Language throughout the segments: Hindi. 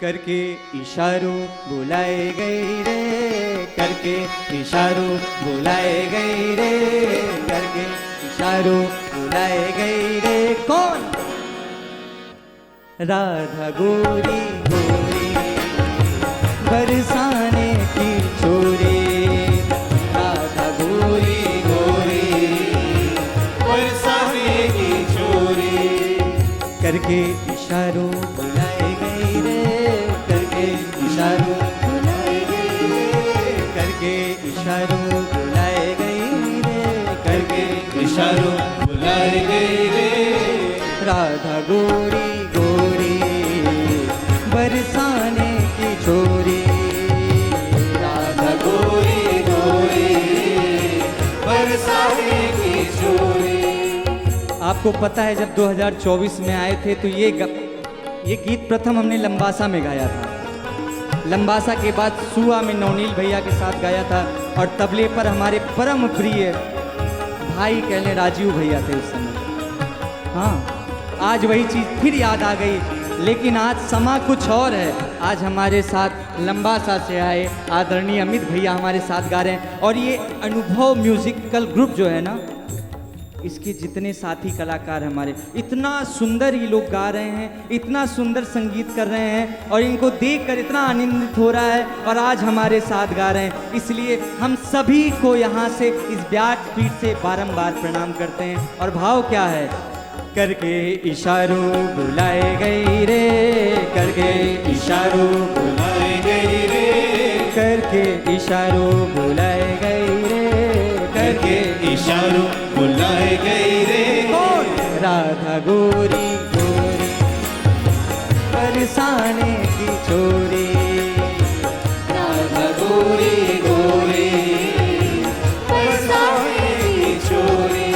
करके इशारों बुलाए गए रे, करके इशारों बुलाए गए रे, करके इशारों बुलाए गए रे। कौन? राधा गोरी गोरी बरसाने की छोरी, राधा गोरी गोरी बरसाने की छोरी। करके इशारों बुलाए गए रे, करके इशारों बुलाए गए रे, करके इशारों बुलाए गए रे, करके इशारों बुलाए गए रे। राधा गोरी गोरी बरसाने की छोरी, राधा गोरी गोरी बरसाने की छोरी। आपको पता है जब 2024 में आए थे तो ये गीत प्रथम हमने लंबासा में गाया था। लंबासा के बाद सुआ में नवनील भैया के साथ गाया था और तबले पर हमारे परम प्रिय भाई कह लें राजीव भैया थे उस समय। हाँ, आज वही चीज़ फिर याद आ गई, लेकिन आज समा कुछ और है। आज हमारे साथ लंबासा से आए आदरणीय अमित भैया हमारे साथ गा रहे हैं। और ये अनुभव म्यूजिकल ग्रुप जो है ना, इसके जितने साथी कलाकार हमारे, इतना सुंदर ये लोग गा रहे हैं, इतना सुंदर संगीत कर रहे हैं और इनको देखकर इतना आनंदित हो रहा है और आज हमारे साथ गा रहे हैं। इसलिए हम सभी को यहाँ से इस व्यासपीठ से बारंबार प्रणाम करते हैं। और भाव क्या है? करके इशारों बुलाए गए रे, करके इशारों बुलाए गए रे, करके इशारों बुलाए गए रे, करके इशारों बुलाए गए रे। राधा गोरी गोरी बरसाने की छोरी, राधा गोरी गोरी बरसाने की छोरी।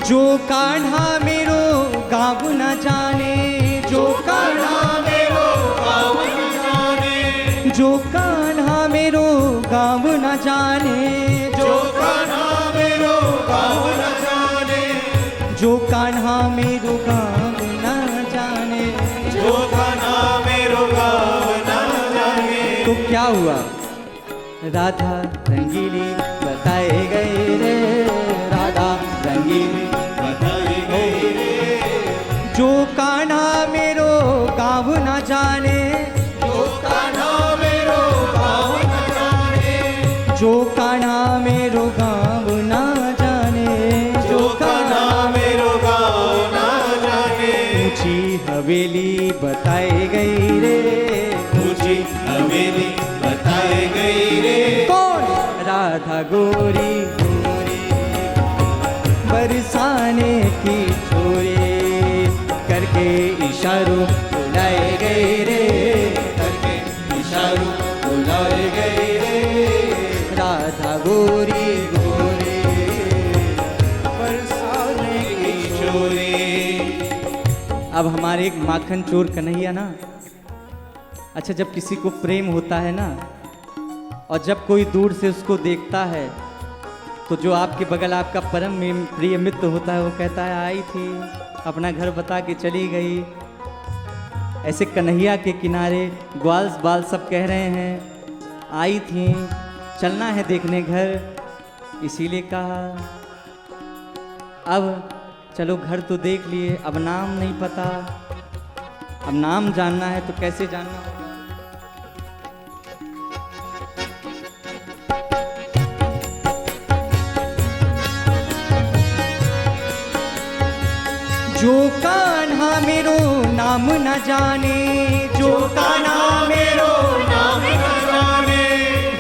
जो कान्हा मेरो गाँव न जाने, जो कान्हा मेरो गाँव न जाने, जो कान्हा मेरो गाँव न जाने, जो कान्हा मेरो गाँव न जाने, जो कान्हा मेरो गाँव न जाने, जो कान्हा मेरो गाँव न जाने। तो क्या हुआ? राधा रंगीली बताए गए रे, राधा रंगीली बताए गए रे। जो कान्हा मेरो गाँव न जाने, जो कान्हा मेरो गाँव न जाने, जो कान्हा मेरो गाँव न जाने, जो कान्हा मेरो गाँव न जाने। ऊंची हवेली बताए गई रे, ऊंची हवेली बताए गई रे। कौन? राधा गोरी गोरी बरसाने की छोरी, करके इशारों बुलाए गए रे, करके इशारों बुलाए गए रे। राधा गोरी गोरी बरसाने की छोरी। अब हमारे एक माखन चोर कन्हैया ना, अच्छा जब किसी को प्रेम होता है ना और जब कोई दूर से उसको देखता है तो जो आपके बगल आपका परम प्रिय मित्र होता है वो कहता है आई थी, अपना घर बता के चली गई। ऐसे कन्हैया के किनारे ग्वाल बाल सब कह रहे हैं आई थी, चलना है देखने घर। इसीलिए कहा अब चलो घर तो देख लिए, अब नाम नहीं पता, अब नाम जानना है तो कैसे जानना होगा? जो कान्हा मेरो नाम न जाने, जो कान्हा मेरो नाम न जाने,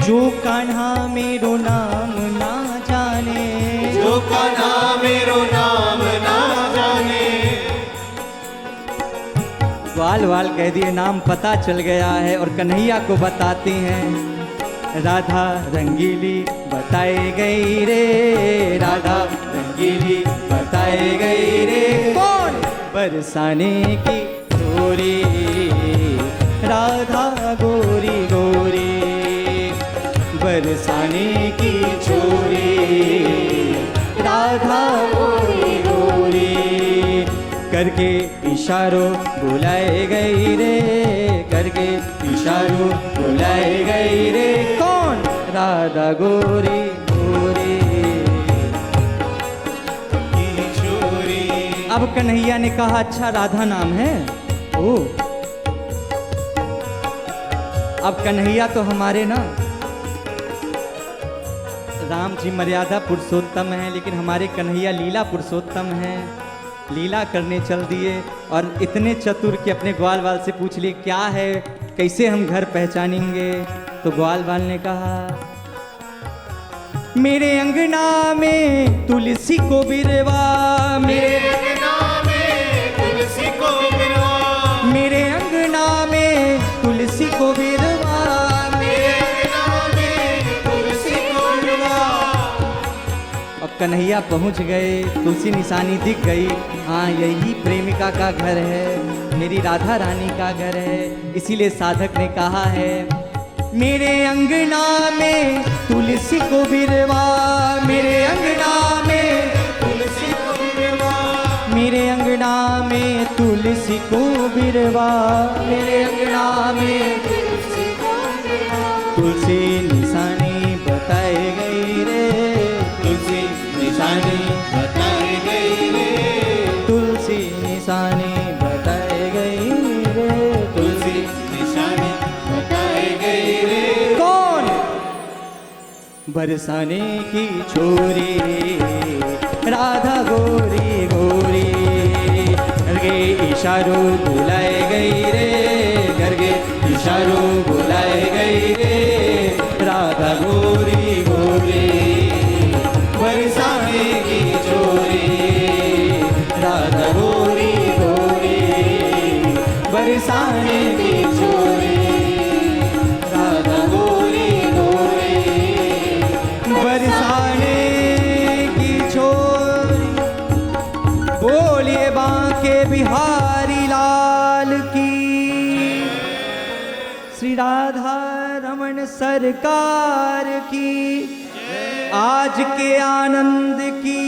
जो कान्हा मेरो नाम न जाने, जो कान्हा मेरो नाम न जाने। ग्वाल वाल कह दिए, नाम पता चल गया है और कन्हैया को बताते हैं। राधा रंगीली बताई गई रे, राधा रंगीली बताई गई रे, कौन बरसाने की छोरी, राधा गोरी गोरी बरसाने की छोरी, राधा गोरी गोरी करके इशारों बुलाए गई रे, करके इशारों बुलाए गई रे, कौन राधा गोरी गोरी की छोरी। अब कन्हैया ने कहा अच्छा राधा नाम है, ओ अब कन्हैया तो हमारे ना राम जी मर्यादा पुरुषोत्तम है, लेकिन हमारे कन्हैया लीला पुरुषोत्तम हैं। लीला करने चल दिए और इतने चतुर कि अपने ग्वाल वाल से पूछ लिए क्या है, कैसे हम घर पहचानेंगे। तो ग्वाल वाल ने कहा मेरे अंगना में तुलसी को बिरवा, मेरे अंगना में तुलसी को बिरवा, मेरे अंगना में तुलसी को बिरवा, कन्हैया पहुंच गए, तुलसी निशानी दिख गई, हाँ यही प्रेमिका का घर है, मेरी राधा रानी का घर है। इसीलिए साधक ने कहा है मेरे अंगना में तुलसी को बिरवा, मेरे अंगना में तुलसी को बिरवा, मेरे अंगना में तुलसी को बिरवा, मेरे अंगना में तुलसी को बिरवा, तुलसी निशानी बताई गई रे, तुलसी निशानी बताई गई रे, तुलसी निशानी बताई गई रे, तुलसी निशानी बताई गई रे, कौन बरसाने की छोरी, राधा गोरी गोरी करके इशारों बुलाए गई रे, करके इशारों बुलाए गई रे, राधा गोरी गोरी बरसाने की छोरी, राधा गोरी गोरी बरसाने की छोरी, राधा गोरी गोरी बरसाने की छोरी। बोलिए बांके बिहारी लाल की, श्री राधा रमण सरकार की, आज के आनंद की